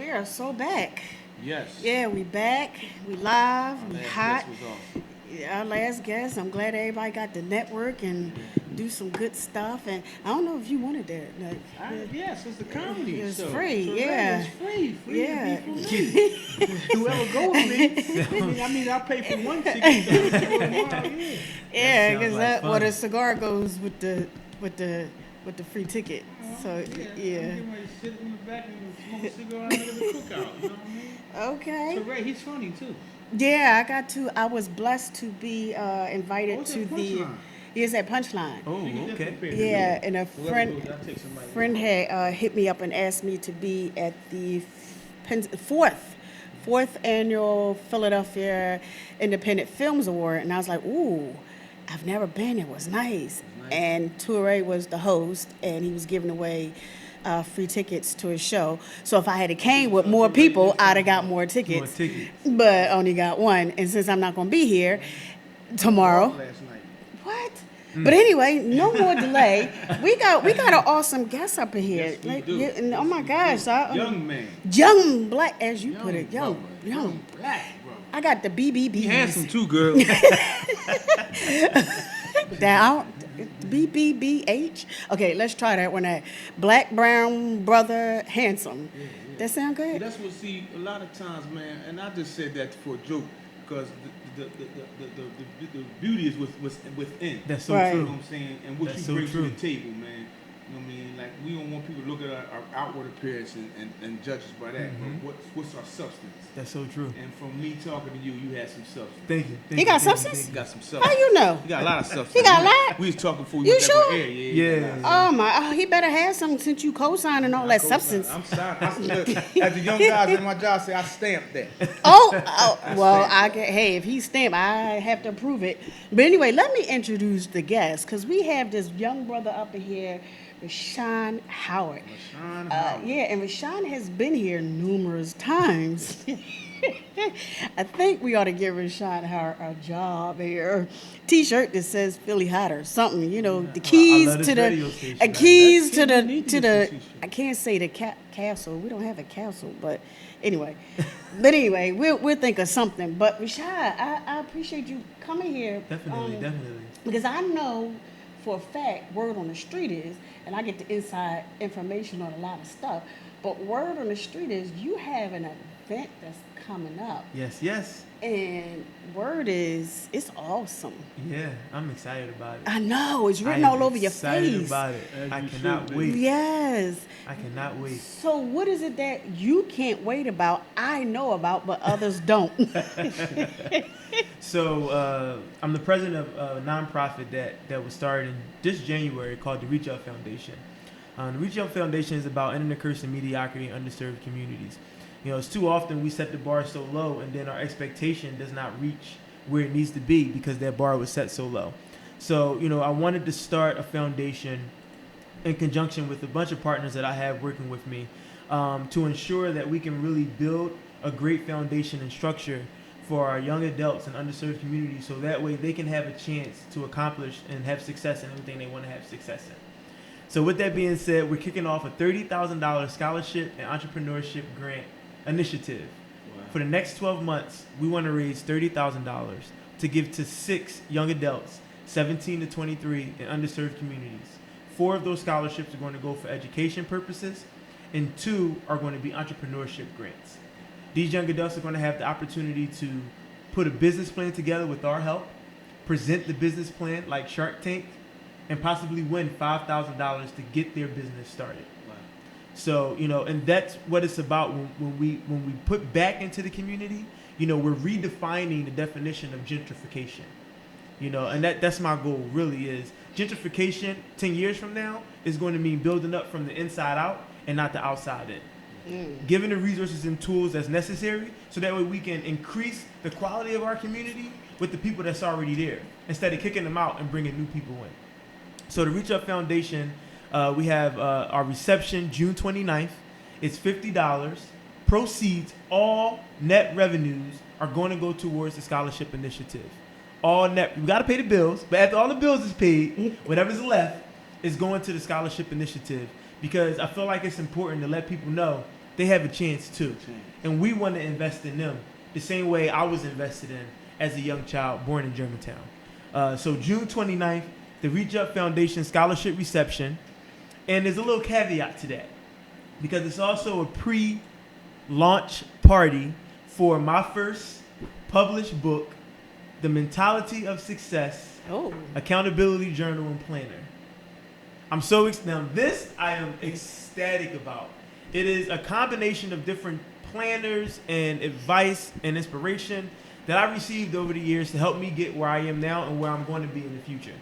we are so back. Yes. Yeah, we back. We live. Our We last hot. guest was awesome. Yeah, our last guest. I'm glad everybody got the network and do some good stuff. And I don't know if you wanted that. Like, Yes, it's the comedy it was show. free. So Yeah. It's free. Free Yeah. to be for me. Whoever goes with me. I'll pay for one ticket. So I can go tomorrow. Yeah. Yeah, sounds because like that fun. well, the cigar goes with the free ticket. So I'm yeah. getting ready to sit in the back and smoke a cigar and look at the cookout. You know what I mean? Okay. So Ray, he's funny too. Yeah, I got to. I was blessed to be invited What's to that the. Punchline? Yes, at Punchline. Oh, You can okay. definitely pay Yeah, to and a go. Whoever friend goes, I'll take somebody friend else. had hit me up and asked me to be at the fourth annual Philadelphia Independent Films Award, and I was like, ooh, I've never been. It was nice. Nice. And Toure was the host, and he was giving away free tickets to his show. So if I had came with more people, I'd have got more tickets. tickets. But only got one. And since I'm not going to be here tomorrow, Last night. what? But anyway, no more delay. We got an awesome guest up in here. Yes, we Like, do. yeah, and oh my Yes, we gosh, do. Young man. young black, as you Young put it, young black, bro. I got the BBBs. He handsome too, girl. Down. BBBH. Okay, let's try that one. That black, brown, brother, handsome. That sound good? That's what, see, a lot of times, man, and I just said that for a joke, because the beauty is within. That's so Right. You know true. what I'm saying? And what That's you so bring true. to the table, man. You know what I mean? Like, we don't want people to look at our outward appearance and judge us by that. But what's our substance? That's so true. And from me talking to you, you had some substance. Thank you. He got substance? You got some How substance. you know? You got a lot of substance. He got a lot? We was talking before we You went back on sure? air. Yeah. Oh my! Oh, he better have something since you co-signing all that substance. I'm sorry. Look, as the young guys in my job say, I stamped that. Well, I get. Hey, if he's stamped, I have to approve it. But anyway, let me introduce the guest because we have this young brother up in here, Rashawn Howard. Rashawn Howard. Yeah, and Rashawn has been here numerous times. I think we ought to give Rashawn Howard a job here. T-shirt that says Philly Hot or something. You know, the keys love this to radio the station. keys to That's the neat to to get the. this t-shirt. I can't say the castle. We don't have a castle, but anyway. We'll think of something. But Rashad, I appreciate you coming here. Definitely. Because I know for a fact, word on the street is, and I get the inside information on a lot of stuff, but word on the street is you have an event that's coming up. Yes. And word is, it's awesome. Yeah, I'm excited about it. I know, it's written I am all over your excited face. about it. As I you cannot should be. wait. Yes. I cannot wait. So what is it that you can't wait about, I know about, but others don't? So I'm the president of a nonprofit that was started in this January called the Reach Out Foundation. The Reach Out Foundation is about ending the curse of mediocrity in underserved communities. You know, it's too often we set the bar so low and then our expectation does not reach where it needs to be because that bar was set so low. So, you know, I wanted to start a foundation in conjunction with a bunch of partners that I have working with me to ensure that we can really build a great foundation and structure for our young adults in underserved communities so that way they can have a chance to accomplish and have success in everything they want to have success in. So with that being said, we're kicking off a $30,000 scholarship and entrepreneurship grant initiative. Wow. For the next 12 months, we want to raise $30,000 to give to 6 young adults, 17 to 23, in underserved communities. 4 of those scholarships are going to go for education purposes, and 2 are going to be entrepreneurship grants. These young adults are going to have the opportunity to put a business plan together with our help, present the business plan like Shark Tank, and possibly win $5,000 to get their business started. Wow. So, you know, and that's what it's about when we put back into the community. You know, we're redefining the definition of gentrification. You know, and that's my goal really is gentrification 10 years from now is going to mean building up from the inside out and not the outside in. Given the resources and tools that's necessary so that way we can increase the quality of our community with the people that's already there instead of kicking them out and bringing new people in. So the Reach Up Foundation, we have our reception June 29th. It's $50. Proceeds, all net revenues are going to go towards the scholarship initiative. All net, we got to pay the bills, but after all the bills is paid, whatever's left is going to the scholarship initiative because I feel like it's important to let people know they have a chance too. And we want to invest in them the same way I was invested in as a young child born in Germantown. So June 29th, the Reach Up Foundation Scholarship Reception. And there's a little caveat to that because it's also a pre-launch party for my first published book, The Mentality of Success, Accountability Journal and Planner. I'm so now this I am ecstatic about. It is a combination of different planners and advice and inspiration that I received over the years to help me get where I am now and where I'm going to be in the future.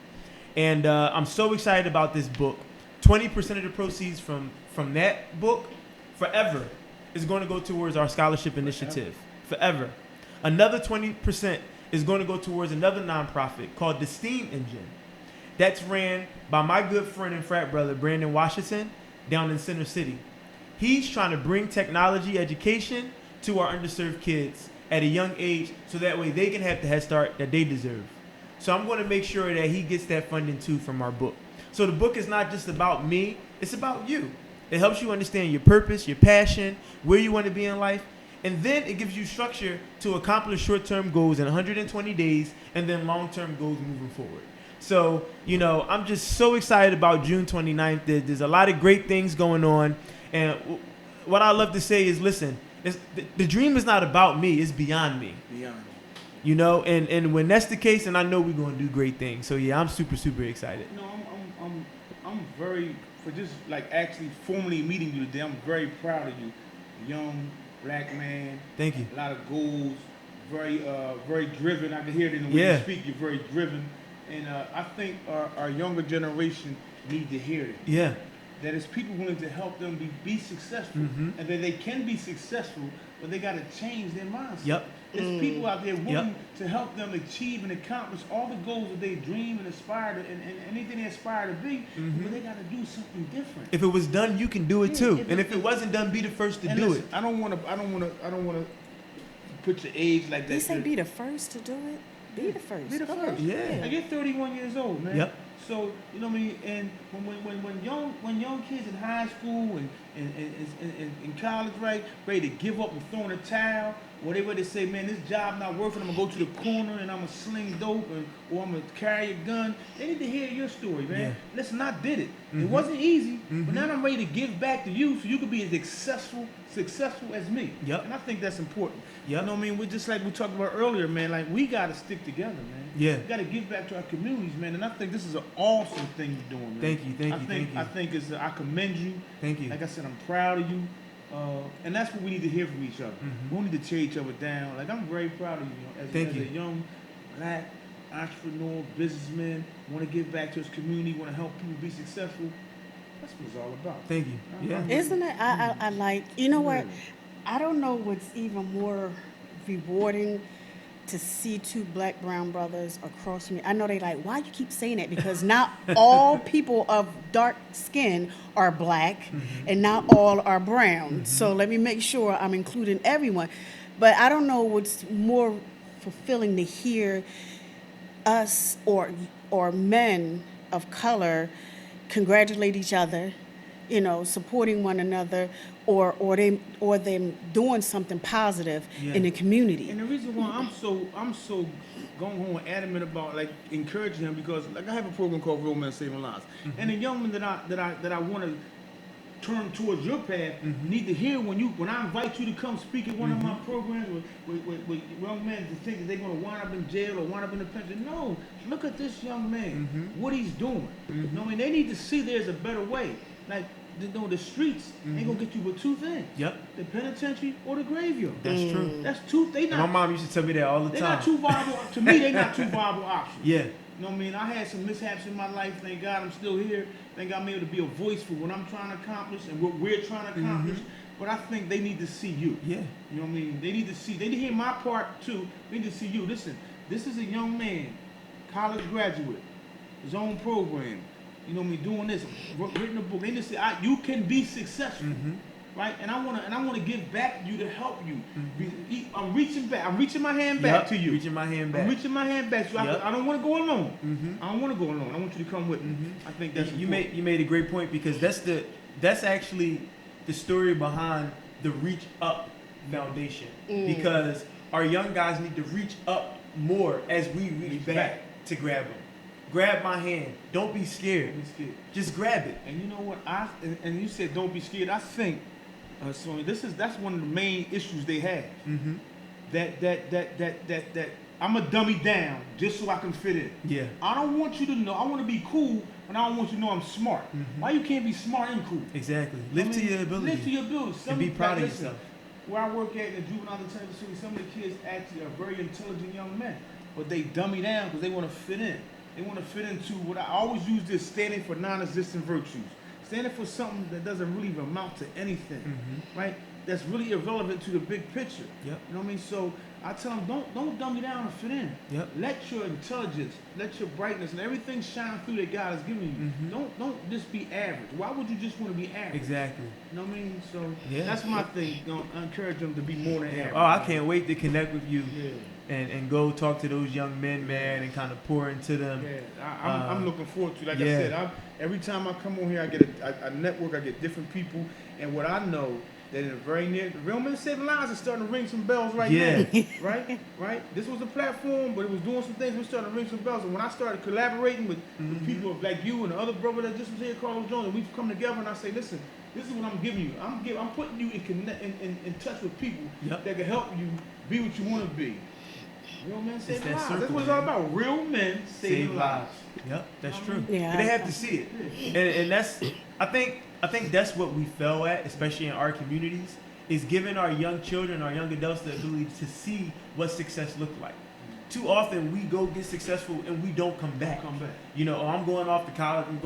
And I'm so excited about this book. 20% of the proceeds from that book forever is going to go towards our scholarship initiative. Forever. Another 20% is going to go towards another nonprofit called the STEAM Engine. That's ran by my good friend and frat brother, Brandon Washington, down in Center City. He's trying to bring technology education to our underserved kids at a young age so that way they can have the head start that they deserve. So I'm going to make sure that he gets that funding too from our book. So the book is not just about me, it's about you. It helps you understand your purpose, your passion, where you want to be in life, and then it gives you structure to accomplish short-term goals in 120 days and then long-term goals moving forward. So, you know, I'm just so excited about June 29th. There's a lot of great things going on. And what I love to say is, listen, the dream is not about me, it's beyond me. Beyond. You know, and when that's the case, and I know we're going to do great things. So, yeah, I'm super, super excited. No, I'm very, for just like actually formally meeting you today, I'm very proud of you. Young, black man. Thank you. A lot of goals, very driven. I can hear it in the way you speak. You're very driven. And I think our younger generation need to hear it. Yeah. That it's people willing to help them be successful. And that they can be successful, but they got to change their mindset. Yep. There's people out there willing to help them achieve and accomplish all the goals that they dream and aspire to, and anything they aspire to be, but they got to do something different. If it was done, you can do it too. And if it wasn't done, be the first to do it. I don't want to put your age like that. They say be the first to do it. Be the first. Be the first. Yeah. Like, you're 31 years old, man. Yep. So, you know what I mean? And when young kids in high school and in college, right, ready to give up and throw in the towel, or they ready to say, man, this job not working, I'm going to go to the corner and I'm going to sling dope or I'm going to carry a gun. They need to hear your story, man. Yeah. Listen, I did it. It wasn't easy, but now I'm ready to give back to you so you can be as successful as me. Yep. And I think that's important. Yep. You know what I mean? We're just like we talked about earlier, man. Like, we got to stick together, man. Yeah. We got to give back to our communities, man. And I think this is an awesome thing you're doing, man. Thank you. I think I commend you. Thank you. Like I said, I'm proud of you. And that's what we need to hear from each other. We don't need to tear each other down. Like, I'm very proud of you, as a young black entrepreneur, businessman, want to give back to his community, want to help people be successful. That's what it's all about. Thank you. Yeah. Isn't it? I like, you know what? I don't know what's even more rewarding to see two black brown brothers across from me. I know they like, why you keep saying that? Because not all people of dark skin are black and not all are brown. So let me make sure I'm including everyone. But I don't know what's more fulfilling to hear us or men of color congratulate each other, you know, supporting one another, or them doing something positive in the community. And the reason why I'm so going home and adamant about like encouraging him, because like I have a program called Romance Saving Lives, and the young men that I want to turn towards your path need to hear when I invite you to come speak at one of my programs with young men to think that they're going to wind up in jail or wind up in the pension. No, look at this young man, what he's doing. You know, I mean, they need to see there's a better way. Like, the streets ain't gonna get you but two things. Yep. The penitentiary or the graveyard. That's true. That's two. They not. My mom used to tell me that all the time. They're not two viable. To me, they're not two viable options. Yeah. You know what I mean? I had some mishaps in my life. Thank God I'm still here. Thank God I'm able to be a voice for what I'm trying to accomplish and what we're trying to accomplish. But I think they need to see you. Yeah. You know what I mean? They need to hear my part too. They need to see you. Listen, this is a young man, college graduate, his own program. You know me doing this, written a book. They just say, you can be successful, right? And I wanna give back to you to help you. I'm reaching back. I'm reaching my hand back to you. Reaching my hand back. I'm reaching my hand back to you. I don't want to go alone. I don't want to go alone. I want you to come with me. I think that's you made a great point, because that's actually the story behind the Reach Up Foundation because our young guys need to reach up more as we reach back to grab them. Grab my hand. Don't be scared. Just grab it. And you know what? And you said don't be scared. I think, so that's one of the main issues they have. Mm-hmm. That I'm a dummy down just so I can fit in. Yeah. I don't want you to know. I want to be cool, but I don't want you to know I'm smart. Mm-hmm. Why you can't be smart and cool? Exactly. Live to your ability. Live to your ability. And be proud of yourself. Where I work at in the juvenile detention facility, some of the kids actually are very intelligent young men, but they dummy down because they want to fit in. They want to fit into what I always use this standing for non-existent virtues. Standing for something that doesn't really amount to anything, right? That's really irrelevant to the big picture. Yep. You know what I mean? So I tell them, don't dummy down and fit in. Yep. Let your intelligence, let your brightness, and everything shine through that God has given you. Don't just be average. Why would you just want to be average? Exactly. You know what I mean? So Yeah. that's my thing. You know, I encourage them to be more than average. Oh, I can't wait to connect with you Yeah. and go talk to those young men, man, and kind of pour into them. Yeah, I'm looking forward to it. Like yeah. I said, every time I come on here, I get a network, I get different people, and what I know that in the very near, the Real Men Saving Lives is starting to ring some bells right now. Right? This was a platform, but it was doing some things. We're starting to ring some bells, and when I started collaborating with people like you and the other brother that just was here, Carlos Jones, and we've come together, and I say, listen, this is what I'm giving you. I'm putting you in touch with people that can help you be what you want to be. Real men saving lives. That's what it's all about. Real men saving lives. Yep, that's true. Yeah, and they have to see it, and that's I think that's what we fail at, especially in our communities, is giving our young children, our young adults, the ability to see what success looks like. Too often we go get successful and we don't come back. You know, I'm going off to college. I'm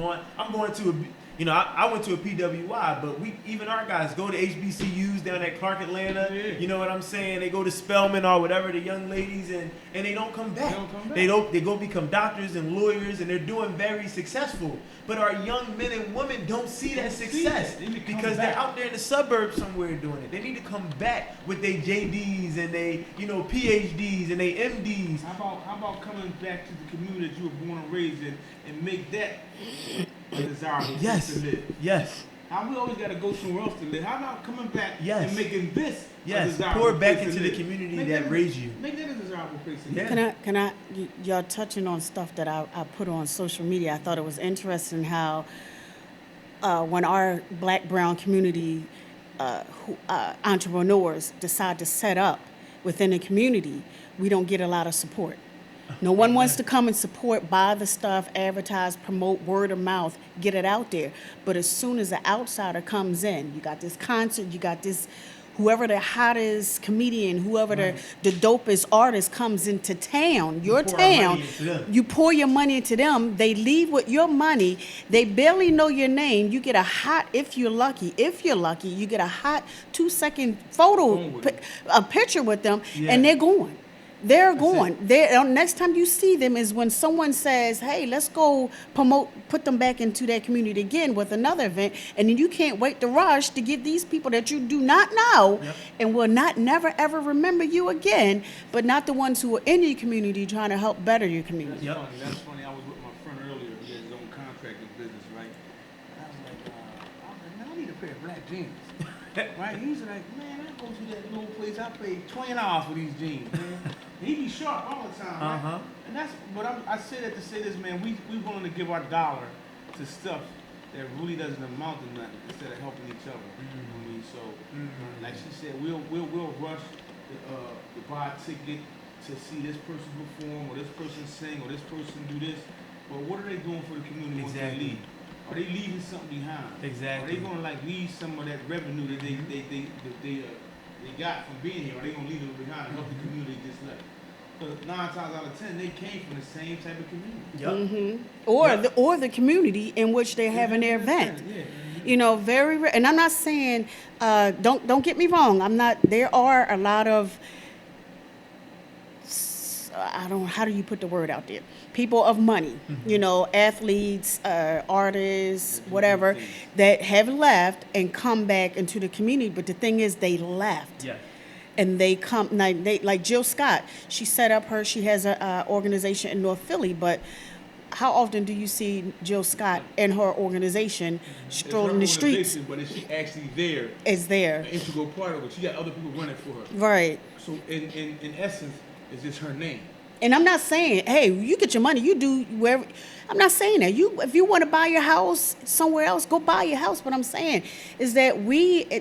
going to a. You know, I went to a PWI, but even our guys go to HBCUs down at Clark, Atlanta. Yeah. You know what I'm saying? They go to Spelman or whatever, the young ladies, and they don't come back. They go become doctors and lawyers, and they're doing very successful. But our young men and women don't see that success because they're out there in the suburbs somewhere doing it. They need to come back with their JDs and they, PhDs and their MDs. How about coming back to the community that you were born and raised in and make that a desirable place to live? Yes. How we always got to go somewhere else to live. How about coming back and making this a yes. desirable Pour back place into to the live? community that raised you. Make that a desirable place to Yeah. live. Can I, y'all touching on stuff that I put on social media. I thought it was interesting how when our black, brown community entrepreneurs decide to set up within the community, we don't get a lot of support. No one wants to come and support, buy the stuff, advertise, promote, word of mouth, get it out there. But as soon as the outsider comes in, you got this concert, you got this, whoever the hottest comedian, whoever the dopest artist comes into town, your town, you pour your money into them, they leave with your money, they barely know your name, you get a hot, if you're lucky, you get a hot 2-second a picture with them, and they're going. They're going. Next time you see them is when someone says, hey, let's go put them back into that community again with another event. And then you can't wait to rush to give these people that you do not know and will never, ever remember you again, but not the ones who are in your community trying to help better your community. That's funny. I was with my friend earlier. He has his own contracting business, right? And I was like, man, I need a pair of black jeans. Right? He's like, man, I go to that little place. I pay $20 for these jeans, man. He be sharp all the time, right? And that's what I say that to say this, man. We willing to give our dollar to stuff that really doesn't amount to nothing instead of helping each other. I mean, so like she said, we'll rush to buy a ticket to see this person perform or this person sing or this person do this. But what are they doing for the community once they leave? Are they leaving something behind? Exactly. Are they gonna leave some of that revenue that they got from being here? Are they gonna leave it behind and help the community just left? Because 9 times out of 10, they came from the same type of community. Or the community in which they're having their event. And I'm not saying, don't get me wrong. There are a lot of, how do you put the word out there? People of money, athletes, artists, whatever, that have left and come back into the community. But the thing is, they left. Yeah. And they come, like Jill Scott, she has an organization in North Philly, but how often do you see Jill Scott and her organization It's her strolling the streets? organization, but is she actually there? Is there. An integral part of it. She got other people running for her. Right. So in essence, it's just her name. And I'm not saying, hey, you get your money, you do wherever. I'm not saying that. If you want to buy your house somewhere else, go buy your house. What I'm saying is that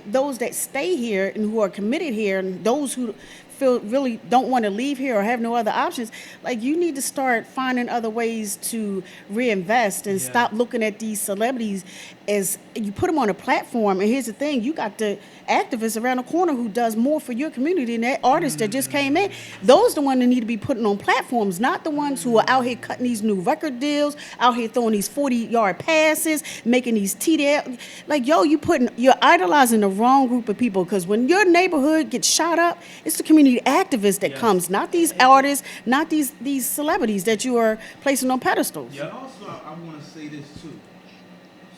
those that stay here and who are committed here, and those who feel really don't want to leave here or have no other options, like you need to start finding other ways to reinvest and stop looking at these celebrities as you put them on a platform. And here's the thing, you got the activists around the corner who does more for your community than that artist that just came in. Those the ones that need to be putting on platforms, not the ones who are out here cutting these new record deals, out here throwing these 40-yard passes, making these TD. Like, yo, you're idolizing the wrong group of people, because when your neighborhood gets shot up, it's the community activist that comes, not these artists, not these celebrities that you are placing on pedestals. Yeah. Also, I want to say this too.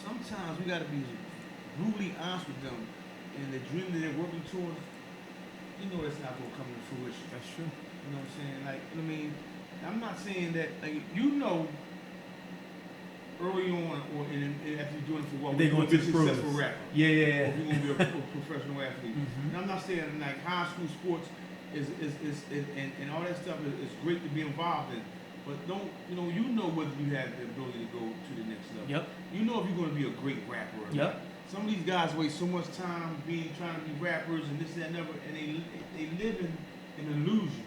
Sometimes we got to be brutally honest with them, and the dream that they're working towards, you know, it's not going to come to fruition. That's true. You know what I'm saying? Like, I mean, I'm not saying that, like, you know, early on, or after you're doing it for a while, They're going to be a the pros. successful rapper. Yeah. Or if you're going to be a professional athlete. Mhm. And I'm not saying, like, high school sports is and all that stuff is great to be involved in. But you know whether you have the ability to go to the next level. Yep. You know if you're going to be a great rapper. Or Yep. not. Some of these guys waste so much time trying to be rappers and this, that, and other, and they live in an illusion.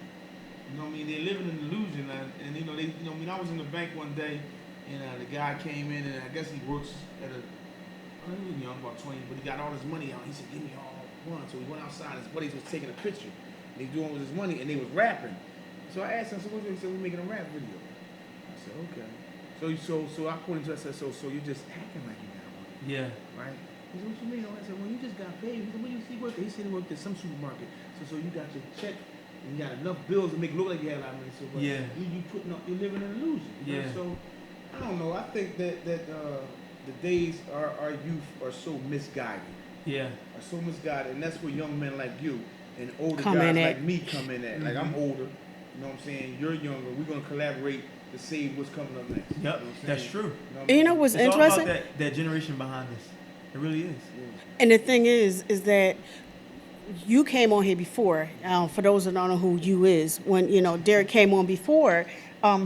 You know what I mean? They live in an illusion, and you know, I mean, I was in the bank one day, and the guy came in, and I guess he works at he was young, about 20, but he got all his money out. He said, "Give me all one." So he went outside. His buddies was taking a picture. And he doing with his money, and they was rapping. So I asked him, "So what?" He said, "We're making a rap video." I said, "Okay." So I pointed to him. I said, "So you're just acting like you got money, Yeah. right?" He said, "What you mean?" I said, "Well, you just got paid." He said, "Where you see working?" He said he worked at some supermarket. So you got your check. And you got enough bills to make it look like you had a lot of money. So but you putting up, you're living in an illusion. You know? So I don't know. I think that the days our youth are so misguided. Yeah. Are so misguided, and that's where young men like you and older Come guys in at. like me come in at. Like I'm older. You know what I'm saying? You're younger. We're gonna collaborate to save what's coming up next. Yep. You know what I'm That's saying? true. You know what And you I know mean? what's It's interesting? all about that generation behind us. It really is. And the thing is that you came on here before. For those that don't know who you is, when Derek came on before,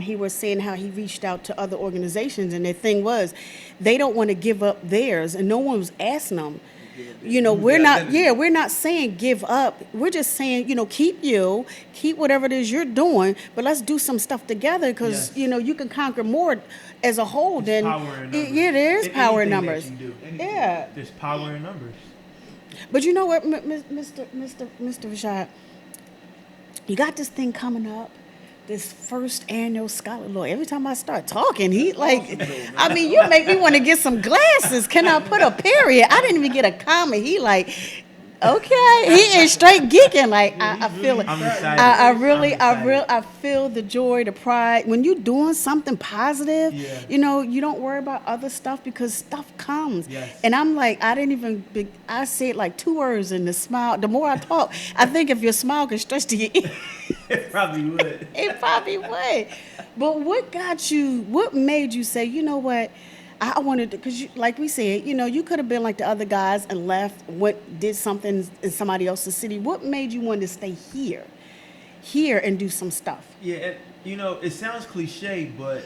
he was saying how he reached out to other organizations, and the thing was, they don't want to give up theirs, and no one was asking them. We're not saying give up. We're just saying, keep whatever it is you're doing, but let's do some stuff together, because Yes. you can conquer more as a whole There's than power in numbers. yeah, there is In power in anything numbers. that you do. Yeah. There's power in numbers. But you know what, Mr. Rashad, you got this thing coming up, this first annual Scholar Lawyer. Every time I start talking, he I mean, you make me want to get some glasses. Can I put a period? I didn't even get a comma. He okay, he is straight geeking. I feel it. I'm excited. I feel the joy, the pride. When you're doing something positive, you don't worry about other stuff, because stuff comes. Yes. And I'm I said like 2 words, and the smile, the more I talk, I think if your smile could stretch to your ear, It probably would. it probably would. But what made you say, you know what? I wanted to, because like we said, you could have been like the other guys and left, did something in somebody else's city. What made you want to stay here and do some stuff? Yeah, and, it sounds cliche, but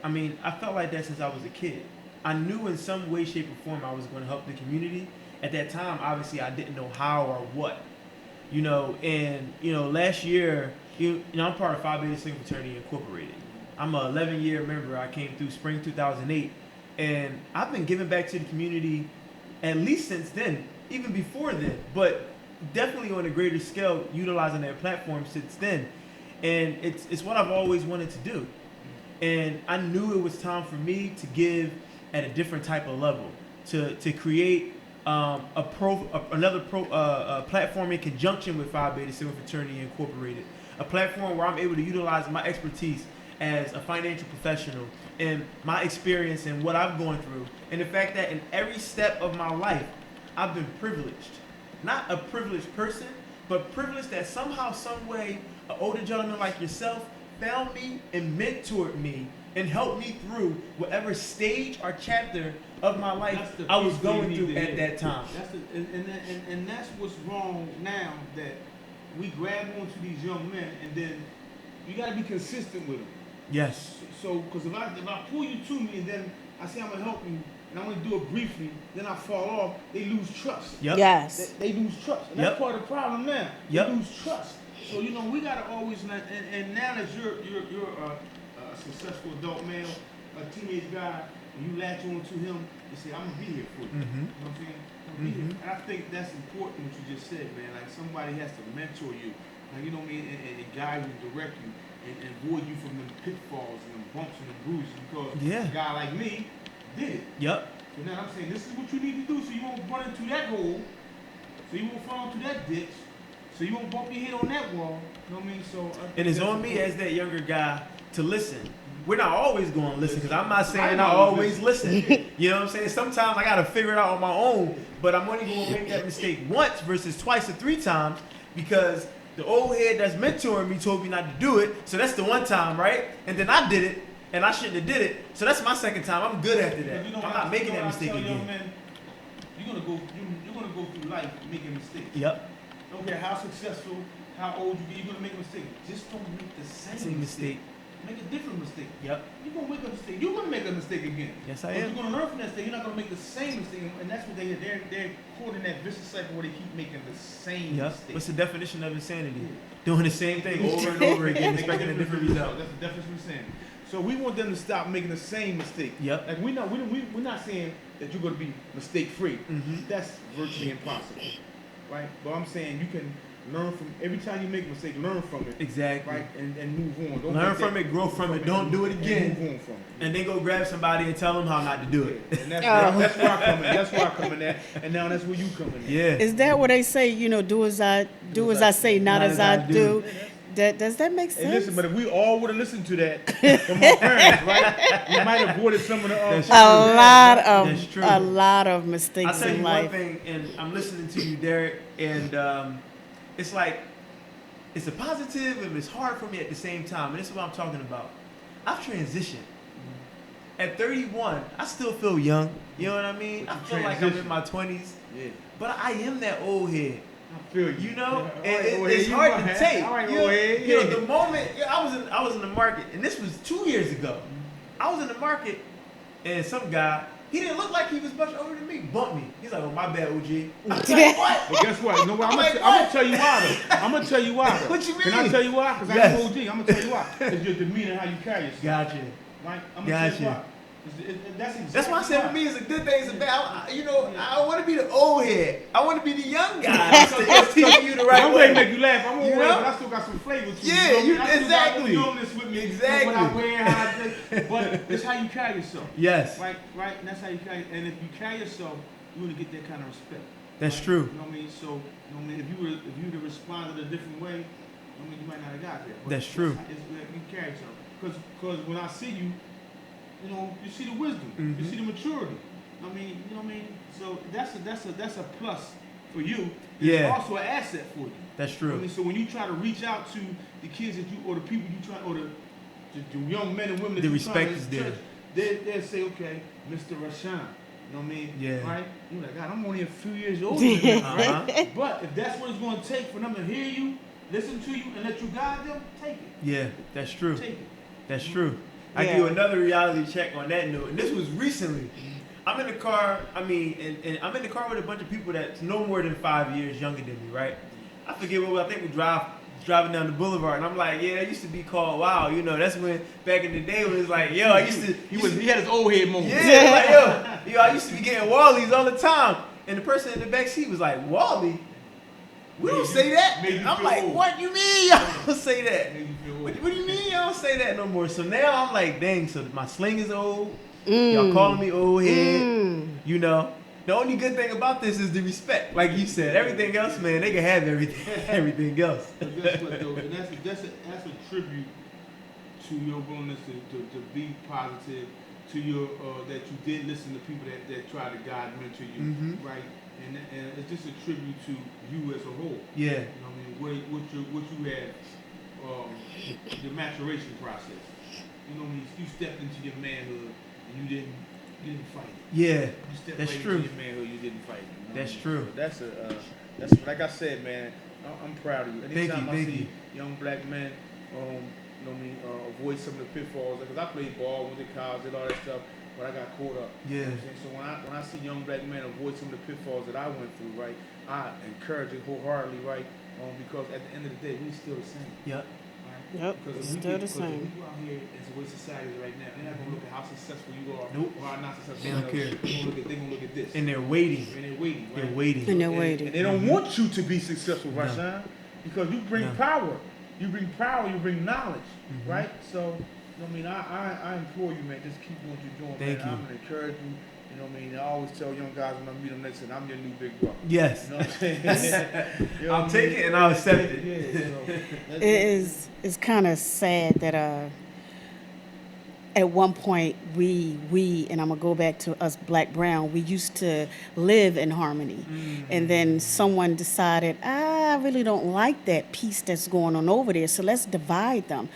I mean, I felt like that since I was a kid. I knew in some way, shape, or form I was going to help the community. At that time, obviously, I didn't know how or what. Last year, I'm part of Phi Beta Sigma Fraternity Incorporated. I'm an 11-year member. I came through spring 2008. And I've been giving back to the community at least since then, even before then, but definitely on a greater scale, utilizing that platform since then. And it's what I've always wanted to do. And I knew it was time for me to give at a different type of level, to create another platform in conjunction with Phi Beta Sigma Fraternity Incorporated, a platform where I'm able to utilize my expertise as a financial professional and my experience and what I've gone through, and the fact that in every step of my life, I've been privileged. Not a privileged person, but privileged that somehow, some way, an older gentleman like yourself found me and mentored me and help me through whatever stage or chapter of my life That's the I was piece they going need through to at hear. that time. That's the, and that's what's wrong now, that we grab onto these young men and then you got to be consistent with them. Yes. So, because if I pull you to me and then I say I'm gonna help you and I'm gonna do it briefly, then I fall off, they lose trust. Yep. Yes. They lose trust, and that's part of the problem now. Yep. They lose trust. So we gotta always, and now that you're a successful adult male, a teenage guy, and you latch on to him, you say I'm gonna be here for you. Mm-hmm. You know what I'm saying? I'm gonna be here. And I think that's important what you just said, man. Like somebody has to mentor you, like you know what I mean, and guide you, direct you, and avoid you from them pitfalls and them bumps and them bruises. Because a guy like me did it. Yep. So now I'm saying this is what you need to do so you won't run into that hole, so you won't fall into that ditch, so you won't bump your head on that wall. You know what I mean? So And it's on me as that younger guy to listen. We're not always going to listen, because I'm not saying I always listen. You know what I'm saying? Sometimes I got to figure it out on my own, but I'm only going to make that mistake once versus twice or three times, because the old head that's mentoring me told me not to do it. So that's the one time, right? And then I did it, and I shouldn't have did it. So that's my second time. I'm good after that. I'm not making that mistake again. Man, you're gonna go through life making mistakes. Yep. I don't care how successful, how old you get, you're gonna make a mistake. Just don't make the same mistake. Make a different mistake. Yep. You're gonna make a mistake. You're gonna make a mistake again. Yes, I But am. you're gonna learn from that mistake. You're not gonna make the same mistake, and that's what they're caught in that vicious cycle where they keep making the same Yep. mistake. What's the definition of insanity? Doing the same thing over and over again, expecting a different result. That's the definition of insanity. So we want them to stop making the same mistake. Yep. Like we're not saying that you're gonna be mistake free. Mhm. That's virtually impossible, right? But I'm saying you can learn from every time you make a mistake, learn from it. Exactly. Right, and move on. Don't Learn make from that- it, grow from it, don't do it and again. move on from it. And then go grab somebody and tell them how not to do it. And that's where I come in. That's where I come in at. And now that's where you come in. At. Yeah. Is that what they say? You know, do as I say, not as I do. Does that make Hey, sense? listen, but if we all would have listened to that from our parents, right, we might have avoided some of the. That's a true. lot of I'll mistakes tell in you life. one thing, and I'm listening to you, Derek, and it's like, it's a positive and it's hard for me at the same time, and this is what I'm talking about. I've transitioned. At 31, I still feel young. You know what I mean? I feel like I'm in my 20s, Yeah. but I am that old head. I feel you. You know, Yeah. and All right, it's you hard go to ahead. take. All right, You go know, ahead, you know, yeah. the moment I was in the market, and this was 2 years ago. I was in the market, and some guy, he didn't look like he was much older than me, bumped me. He's like, "Oh, my bad, OG." I'm like, what? But guess what? You know what? I'm Like gonna what? tell you why. Though. I'm gonna tell you why. Though. What you Can I mean? tell you why? Because Yes. I'm OG. I'm gonna tell you why. It's your demeanor, and how you carry yourself. Gotcha. Right? I'm gonna tell you Gotcha. why. That's exactly That's why I said why. for me, it's a good thing. It's a bad. I want to be the old head. I want to be the young guy. That's teaching you the right I'm way. ready to make you laugh. I'm You gonna know? but I still got some flavor to Yeah, it. you- I still exactly. got illness with me. Exactly. What I wear, how I dress. But it's how you carry yourself. Yes, Right? And that's how you carry. And if you carry yourself, you're gonna get that kind of respect. that's Right? true. You know what I mean? So, you know what I mean? If you would have responded a different way, I mean, you might not have got there. But That's true. It's you carry yourself. Because when I see you, you know, you see the wisdom, Mhm. you see the maturity. I mean, you know what I mean? So that's a plus for you. Yeah. It's also an asset for you. That's I true. mean, so when you try to reach out to the kids that you, or the people you try, or the young men and women that The you respect trying is to there. touch, they'll say, okay, Mr. Rashawn. You know what I mean? Yeah. Right? You're like, God, I'm only a few years older than you, right? Uh-huh. But if that's what it's going to take for them to hear you, listen to you, and let you guide them, take it. Yeah, that's true. Take it. That's true. I Yeah. give you another reality check on that note, and this was recently. I'm in the car. And I'm in the car with a bunch of people that's no more than 5 years younger than me, right? I forget what I think we driving down the boulevard, and I'm like, yeah, that used to be called wow. You know, that's when back in the day when it's like, yo, I used to. He had his old head moment. Yeah, like yo, I used to be getting Wallies all the time, and the person in the back seat was like, Wally. We don't say that. Made you I'm feel like, old. what you mean y'all don't say that? Made you feel old. What do you mean y'all don't say that no more? So now I'm like, dang, so my sling is old. Y'all calling me old head. You know. The only good thing about this is the respect. Like you said, everything else, man, they can have everything else. But guess what, though? And that's a tribute to your willingness to be positive, to your that you did listen to people that try to guide, mentor you, Mhm. right? And it's just a tribute to you as a whole. Yeah. You know what I mean? What you had, the maturation process. you know what I mean, you stepped into your manhood and you didn't fight it. Yeah, You stepped that's right true. into your manhood, you didn't fight it. You know what I That's mean? true. So that's like I said, man. I'm proud of you. Thank Anytime you, I thank see you. young black men, you know what I mean, avoid some of the pitfalls. Because I played ball, went to college, did all that stuff, but I got caught up. You Yeah. know what I'm saying? So when I see young black men avoid some of the pitfalls that I went through, right, I encourage it wholeheartedly, right, because at the end of the day, we still the same. Yep. Yep, Because still the if we same. go out here as the way society is right now, they're not gonna look at how successful you are Nope. or how not successful They you don't are. care. They're gonna look at this. And they're waiting. And they're waiting, right? They're waiting. And they're And, waiting. and they don't want you to be successful, No. Rashawn, because you bring No. power. You bring power, you bring knowledge, Mhm. right? So, you know what I mean, I implore you, man, just keep doing what you're doing, Thank man. you. I'm gonna encourage you. You know what I mean? I always tell young guys when I meet them next time, I'm your new big brother. Yes. You know what I'm saying? You know I'll what I take mean? it and I'll accept it. Yeah, so It is. It's kind of sad that at one point we and I'm gonna go back to us black brown, we used to live in harmony, and then someone decided, I really don't like that piece that's going on over there, so let's divide them.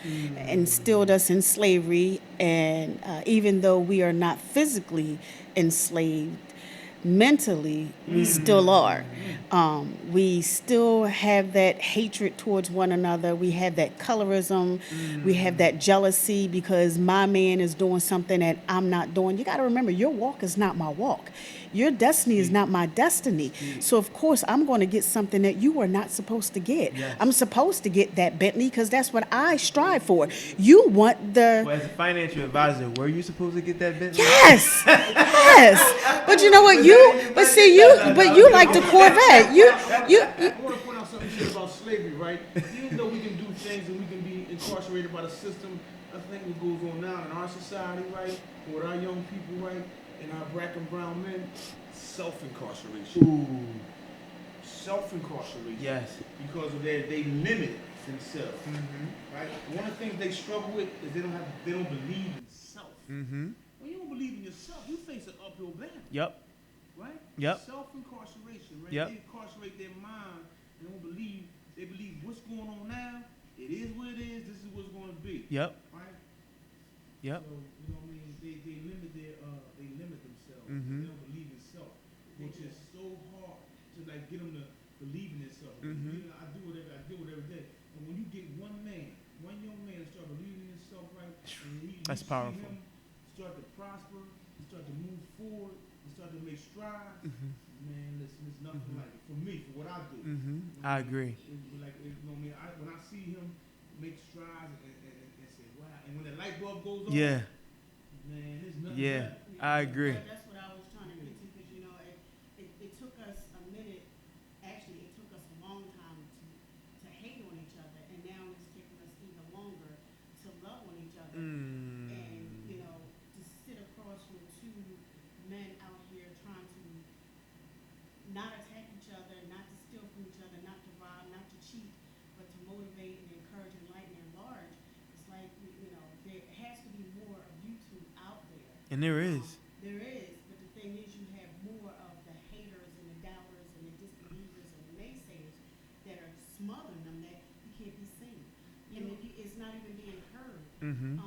Instilled us in slavery, and even though we are not physically enslaved, mentally we still are. We still have that hatred towards one another. We have that colorism. We have that jealousy because my man is doing something that I'm not doing. You got to remember, your walk is not my walk. Your destiny is not my destiny. So of course I'm going to get something that you are not supposed to get. Yes. I'm supposed to get that Bentley because that's what I strive for. You want the Well, as a financial advisor, were you supposed to get that Bentley? Yes, yes. But you know what? But you like the Corvette. I want to point out something you said about slavery, right? Even though we can do things and we can be incarcerated by the system, I think what goes on now in our society, right, with our young people, right, and our black and brown men, self-incarceration. Ooh. Self-incarceration. Yes. Because of they limit themselves, right? One of the things they struggle with is they don't believe in self. Mm-hmm. When you don't believe in yourself, you face an uphill battle. Yep. Right? Yep. Self-incarceration, right? Yep. They incarcerate their mind and don't believe, they believe what's going on now, it is what it is, this is what's going to be. Yep. Right? Yep. So, you know what I mean? They limit themselves. Mhm. They don't believe in self, which is so hard to like get them to believe in themselves. Mhm. You know, I deal with it every day. And when you get one young man to start believing in himself, right? And That's you powerful. See him start to prosper, start to move forward, start to make strides. Mhm. Man, listen, it's nothing like it for me, for what I do. Mhm. You know I what agree. You know what I mean? When I see him make strides and say, wow, and when the light bulb goes on, Yeah. man, there's nothing Yeah. left. I agree. That's what I was trying to get to because it took us a minute. Actually, it took us a long time to hate on each other, and now it's taking us even longer to love on each other. And to sit across from two men out here trying to not attack each other, not to steal from each other, not to rob, not to cheat, but to motivate and encourage, enlighten, and enlarge. It's like, there has to be more of you two out there. And there is. There is, but the thing is, you have more of the haters and the doubters and the disbelievers and the naysayers that are smothering them that you can't be seen. And it's not even being heard. Mhm.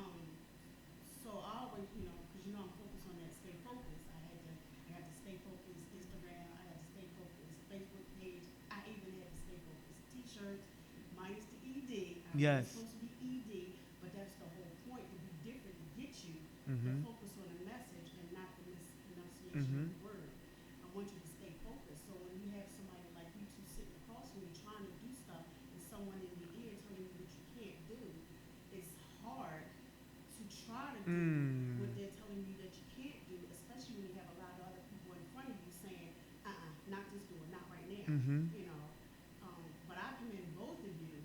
So I always, because I'm focused on that stay focused. I had to stay focused Instagram. I had to stay focused Facebook page. I even had to stay focused T-shirts minus the ED. Yes. It's supposed to be ED, but that's the whole point, to be different, to get you Mhm. to focus on the message and not the mispronunciation Mhm. of the word. I want you to stay focused. So when you have somebody like you two sitting across from you trying to do stuff and someone in your ear telling you what you can't do, it's hard to try to do what they're telling you that you can't do, especially when you have a lot of other people in front of you saying, not this door, not right now. Mhm. But I commend both of you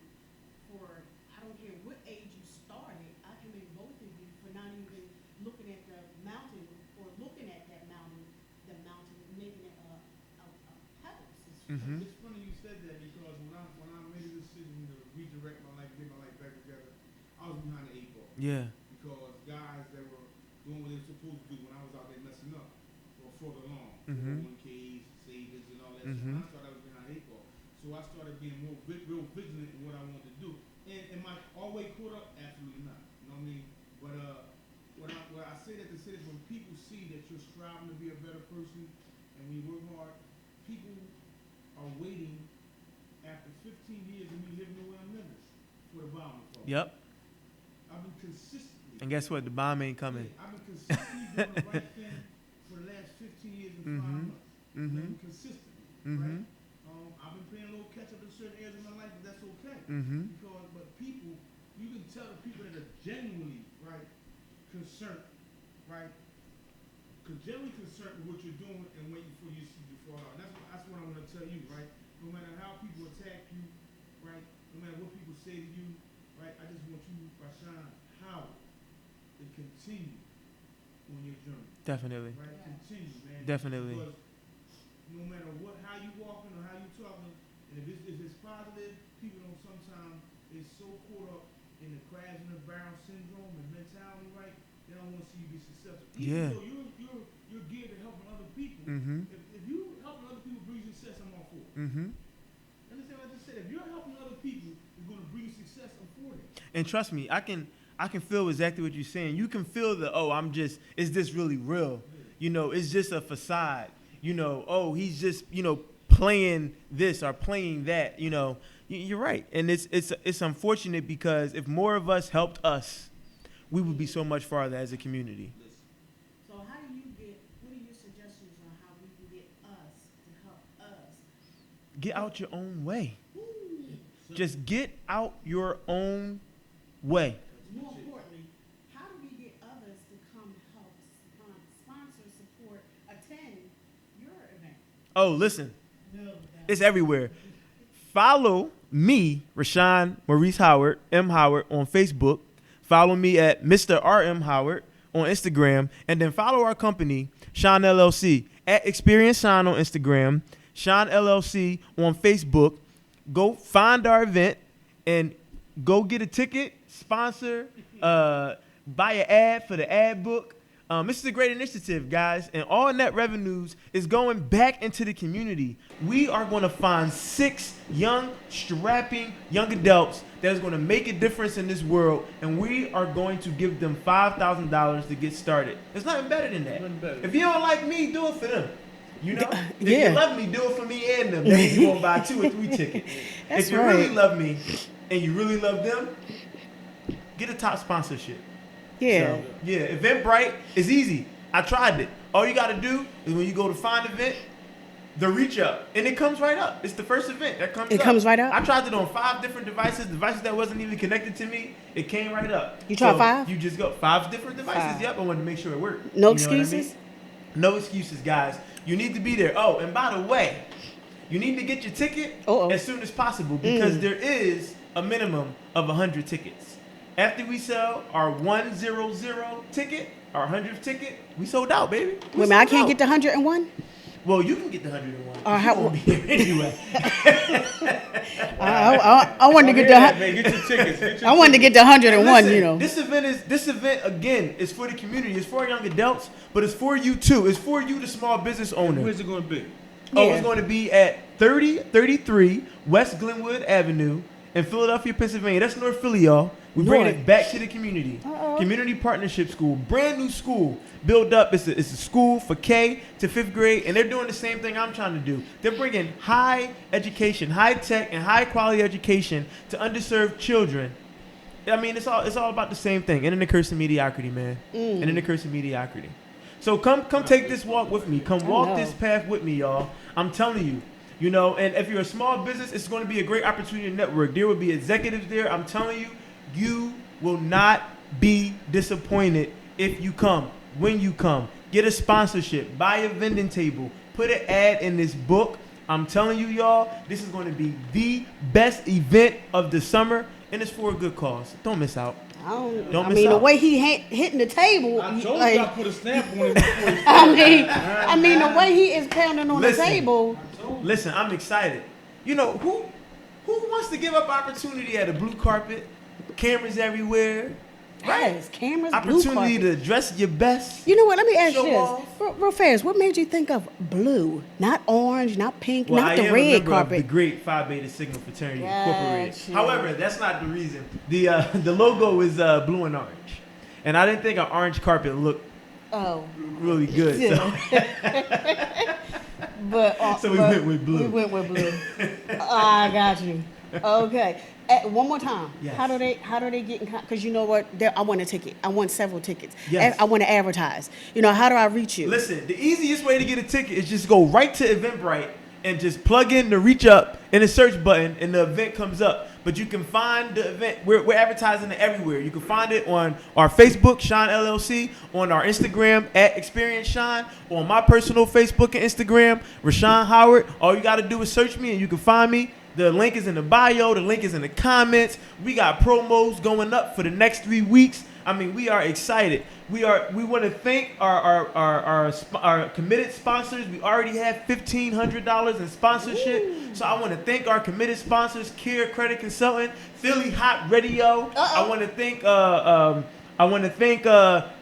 for, I don't care what age you started, I commend both of you for not even looking at the mountain or looking at that mountain, making it a pebble. Mhm. It's funny you said that because when I made a decision to redirect my life, get my life back together, I was behind the 8 ball. Yeah. Because guys that were doing what they were supposed to do when I was out there messing up were further along. Mhm. 401ks, savings, and all that. So Mhm. when I started, I was behind the 8 ball. So I started being real vigilant in what I wanted to do. And am I always caught up? Absolutely not. You know what I mean? But what I say that to say is when people see that you're striving to be a better person and when you work hard, people are waiting after 15 years of me living the way I'm living for the bomb to fall. Yep. I've been consistently. And guess what? The bomb ain't coming. Yeah, I've been consistently doing the right thing for the last 15 years and 5 months. Consistently, right? I've been playing a little catch up in certain areas of my life, but that's okay. But people, you can tell the people that are genuinely, right, concerned, right, genuinely concerned with what you're doing and waiting for you to see you fall out. That's what I want to tell you, right? No matter how people attack you, right, no matter what people say to you, right, I just want you, Rashawn Howard, to continue on your journey. Definitely. Right? Yeah. Continue, man. Definitely. Because no matter how you walking or how you talking, and if it's positive, people don't sometimes is so caught up in the crash and the barrel syndrome and mentality, right? They don't want to see you be successful. Even though you're geared to helping other people. If you helping other people bring success, I'm all for it. Understand what I just said? If you're helping other people, it's going to bring you success. I'm for it. And trust me, I can feel exactly what you're saying. You can feel is this really real? You know, it's just a facade. You know, he's just, playing this or playing that. You know, you're right. And it's unfortunate because if more of us helped us, we would be so much farther as a community. So what are your suggestions on how we can get us to help us? Get out your own way. Just get out your own way. More importantly, how do we get others to come help sponsor, support, attend your event? Oh, listen. It's everywhere. Follow me, Rashawn Maurice Howard, M. Howard, on Facebook. Follow me at Mr. R.M. Howard on Instagram. And then follow our company, Sean LLC, at Experience Sean on Instagram, Sean LLC on Facebook. Go find our event and go get a ticket, sponsor, buy an ad for the ad book. This is a great initiative, guys, and all net revenues is going back into the community. We are going to find 6 young, strapping young adults that is going to make a difference in this world, and we are going to give them $5,000 to get started. There's nothing better than that. If you don't like me, do it for them. You know, if you love me, do it for me and them. That means you won't buy 2 or 3 tickets. If you really love me and you really love them, get a top sponsorship. Yeah. So, Eventbrite is easy. I tried it. All you got to do is when you go to find event, the reach up, and it comes right up. It's the first event that comes up. It comes right up? I tried it on 5 different devices that wasn't even connected to me. It came right up. You tried 5? You just go 5 different devices. 5. Yep, I wanted to make sure it worked. No excuses? I mean? No excuses, guys. You need to be there. Oh, and by the way, you need to get your ticket as soon as possible because there is a minimum of 100 tickets. After we sell our 100 ticket, our 100th ticket, we sold out, baby. Wait a minute, I can't get the 101? Well, you can get the 101. How won't be here anyway. I wanted to get Get your tickets. I wanted to get the 101. Listen, you know. This event again is for the community. It's for young adults, but it's for you too. It's for you, the small business owner. Where's it going to be? It's going to be at 3033 West Glenwood Avenue in Philadelphia, Pennsylvania. That's North Philly, y'all. We're bringing it back to the community. Community Partnership School. Brand new school. Built up. It's a school for K to 5th grade, and they're doing the same thing I'm trying to do. They're bringing high education, high tech, and high quality education to underserved children. I mean, it's all about the same thing. And in the curse of mediocrity, man. And in the curse of mediocrity. So come take this walk with me. Come walk this path with me, y'all. I'm telling you. You know, and if you're a small business, it's going to be a great opportunity to network. There will be executives there. I'm telling you, you will not be disappointed if you come. When you come, get a sponsorship, buy a vending table, put an ad in this book. I'm telling you, y'all, this is going to be the best event of the summer, and it's for a good cause. Don't miss out. I mean, the way he hitting the table. I told you I put a stamp on it before he I mean, the way he is pounding on the table. Listen, I'm excited. You know, who wants to give up opportunity at a blue carpet, cameras everywhere, right? Yes, cameras, opportunity blue to dress your best. You know what? Let me ask you Show this. Real fast. What made you think of blue? Not orange, not pink, Well, not the I am red a member carpet. of the Great Phi Beta Sigma Fraternity Gotcha. Incorporated. However, that's not the reason. The logo is blue and orange. and I didn't think an orange carpet looked Oh. really good. Yeah. But So we went with blue. We went with blue. I got you. Okay. One more time. Yes. How do they get in contact? Because you know what? I want a ticket. I want several tickets. Yes. I want to advertise. You know, how do I reach you? Listen, the easiest way to get a ticket is just go right to Eventbrite and just plug in the reach up in the search button, and the event comes up. But you can find the event. We're advertising it everywhere. You can find it on our Facebook, Shine LLC, on our Instagram at Experience Shine, on my personal Facebook and Instagram, Rashawn Howard. All you got to do is search me, and you can find me. The link is in the bio. The link is in the comments. We got promos going up for the next 3 weeks. I mean, we are excited. We want to thank our committed sponsors. We already have $1,500 in sponsorship. Ooh. So I want to thank our committed sponsors: Care Credit Consultant, Philly Hott Radio. I want to thank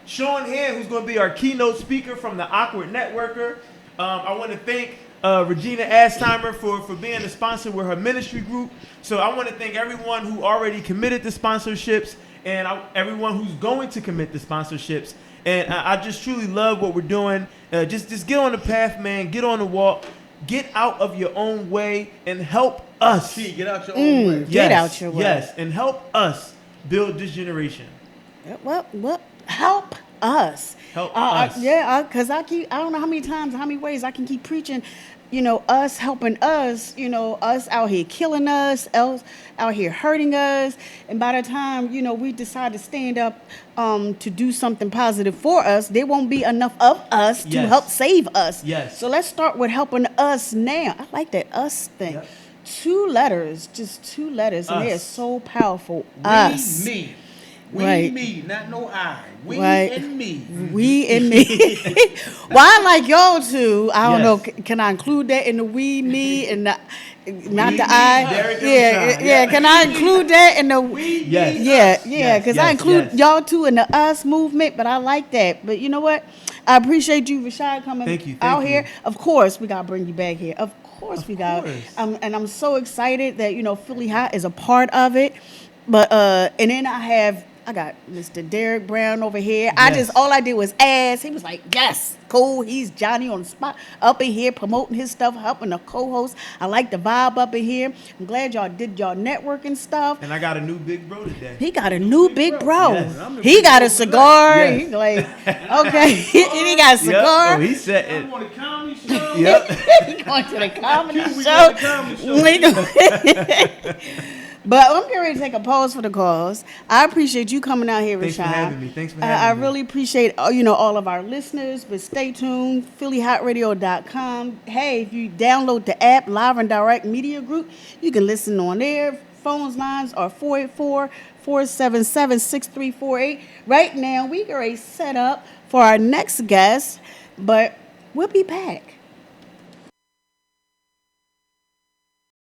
Sean Hand, who's going to be our keynote speaker from the Awkward Networker. I want to thank Regina Astheimer for being a sponsor with her ministry group. So I want to thank everyone who already committed to sponsorships, and everyone who's going to commit to sponsorships. And I just truly love what we're doing. Just get on the path, man. Get on the walk. Get out of your own way and help us. Get out your own way. Get out your way. Yes, and help us build this generation. Well, help us. Help us. Yeah, because I don't know how many ways I can keep preaching, you know, us helping us, you know, us out here killing us, else out here hurting us. And by the time, you know, we decide to stand up to do something positive for us, there won't be enough of us to help save us. Yes. So let's start with helping us now. I like that us thing. Yep. 2 letters, just 2 letters, and they're so powerful. Us. Me. We, right. me, not no I. We right. and me. We and me. Well, I like y'all too. I don't know. Can I include that in the we, me, and the, not we, the me, I? Yeah. Can I include that in the we? Yes. Yeah. Because I include y'all too in the us movement, but I like that. But you know what? I appreciate you, Rashad, coming out here. Of course, we gotta bring you back here. Of course, we got. And I'm so excited that, you know, Philly Hott is a part of it. But and then I got Mr. Derek Brown over here. Yes. All I did was ask. He was like, yes, cool. He's Johnny on the spot up in here promoting his stuff, helping the co-host. I like the vibe up in here. I'm glad y'all did y'all networking stuff. And I got a new big bro today. He got a new big bro. Yes. He got a cigar. Yes. He's like, okay. And he got a cigar. Yep. Oh, he said it. I'm on a comedy show. Yep. He going to the comedy show. But I'm getting ready to take a pause for the cause. I appreciate you coming out here, Rashad. Thanks for having me. I really appreciate all of our listeners. But stay tuned, PhillyHottRadio.com. Hey, if you download the app, Live and Direct Media Group, you can listen on there. Phones lines are 484-477-6348. Right now, we are set up for our next guest, but we'll be back.